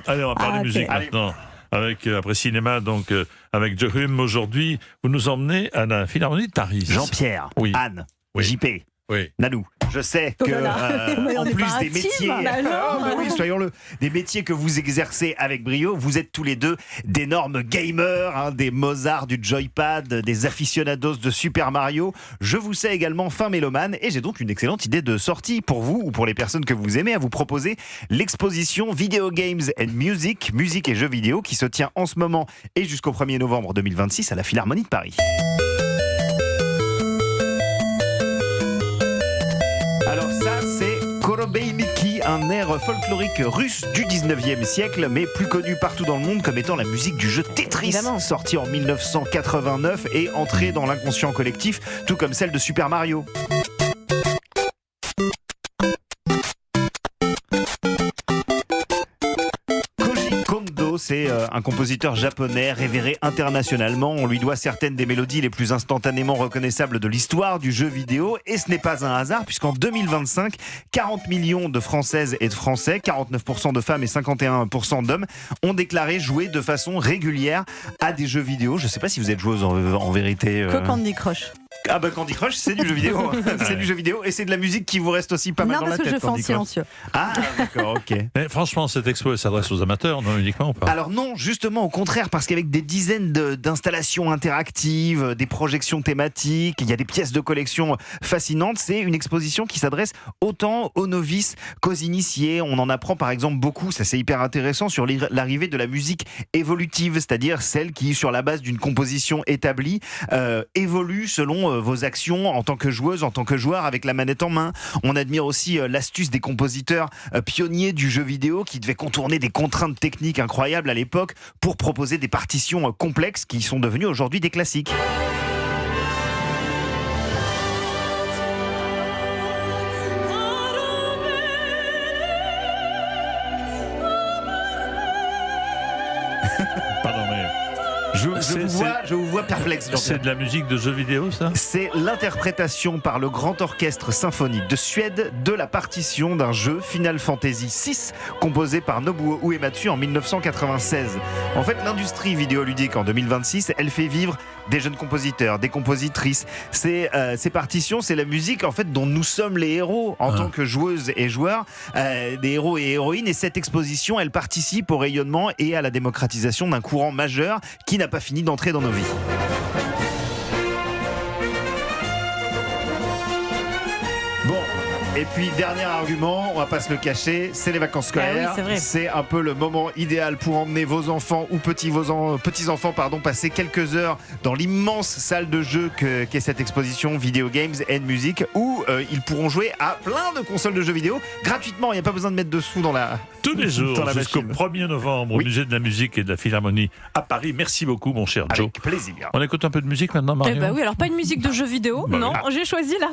Allez, on va parler musique maintenant. Avec, après cinéma, donc avec Joe Hume, aujourd'hui, vous nous emmenez à la Philharmonie de Paris. Jean-Pierre, Oui. Anne, Oui. JP, Oui. Nanou. Je sais que, en plus des métiers, oui, soyons-le, des métiers que vous exercez avec brio, vous êtes tous les deux d'énormes gamers, des Mozart du Joypad, des aficionados de Super Mario. Je vous sais également fin mélomane et j'ai donc une excellente idée de sortie pour vous ou pour les personnes que vous aimez à vous proposer l'exposition Video Games and Music, musique et jeux vidéo qui se tient en ce moment et jusqu'au 1er novembre 2026 à la Philharmonie de Paris. Alors ça, c'est Korobeimiki, un air folklorique russe du 19e siècle, mais plus connu partout dans le monde comme étant la musique du jeu Tetris, sorti en 1989 et entrée dans l'inconscient collectif, tout comme celle de Super Mario. C'est un compositeur japonais révéré internationalement. On lui doit certaines des mélodies les plus instantanément reconnaissables de l'histoire du jeu vidéo. Et ce n'est pas un hasard, puisqu'en 2025, 40 millions de Françaises et de Français, 49% de femmes et 51% d'hommes, ont déclaré jouer de façon régulière à des jeux vidéo. Je ne sais pas si vous êtes joueuse en vérité. Que Candy Crush. Ah bah Candy Crush, c'est du jeu vidéo. C'est du jeu vidéo et c'est de la musique qui vous reste aussi pas mal dans la tête. Non, parce que je fais en silencieux. Ah d'accord, ok. Mais franchement, cette expo, elle s'adresse aux amateurs, non uniquement ou pas? Alors non, justement au contraire, parce qu'avec des dizaines d'installations interactives, des projections thématiques, il y a des pièces de collection fascinantes, c'est une exposition qui s'adresse autant aux novices qu'aux initiés. On en apprend par exemple beaucoup, ça c'est hyper intéressant, sur l'arrivée de la musique évolutive, c'est-à-dire celle qui, sur la base d'une composition établie, évolue selon vos actions en tant que joueuse, en tant que joueur, avec la manette en main. On admire aussi l'astuce des compositeurs pionniers du jeu vidéo qui devaient contourner des contraintes techniques incroyables à l'époque pour proposer des partitions complexes qui sont devenues aujourd'hui des classiques. Pardon, mais... Je vous vois perplexe. C'est de la musique de jeux vidéo, ça? C'est l'interprétation par le Grand Orchestre Symphonique de Suède de la partition d'un jeu Final Fantasy VI composé par Nobuo Uematsu en 1996. En fait, l'industrie vidéoludique en 2026, elle fait vivre des jeunes compositeurs, des compositrices. Ces partitions, c'est la musique en fait dont nous sommes les héros en tant que joueuses et joueurs, des héros et héroïnes. Et cette exposition, elle participe au rayonnement et à la démocratisation d'un courant majeur qui n'a pas fini d'entrer dans nos vies. Bon, et puis dernier argument, on va pas se le cacher, c'est les vacances scolaires. Oui, c'est un peu le moment idéal pour emmener vos enfants ou petits-enfants passer quelques heures dans l'immense salle de jeu qu'est cette exposition Video Games and Music où ils pourront jouer à plein de consoles de jeux vidéo gratuitement. Il n'y a pas besoin de mettre de sous dans la tous les jours jusqu'au machine. 1er novembre au musée de la musique et de la Philharmonie à Paris. Merci beaucoup mon cher Joe. Avec plaisir. On écoute un peu de musique maintenant, Marion? Oui, alors pas une musique de jeu vidéo, non. J'ai choisi l'artiste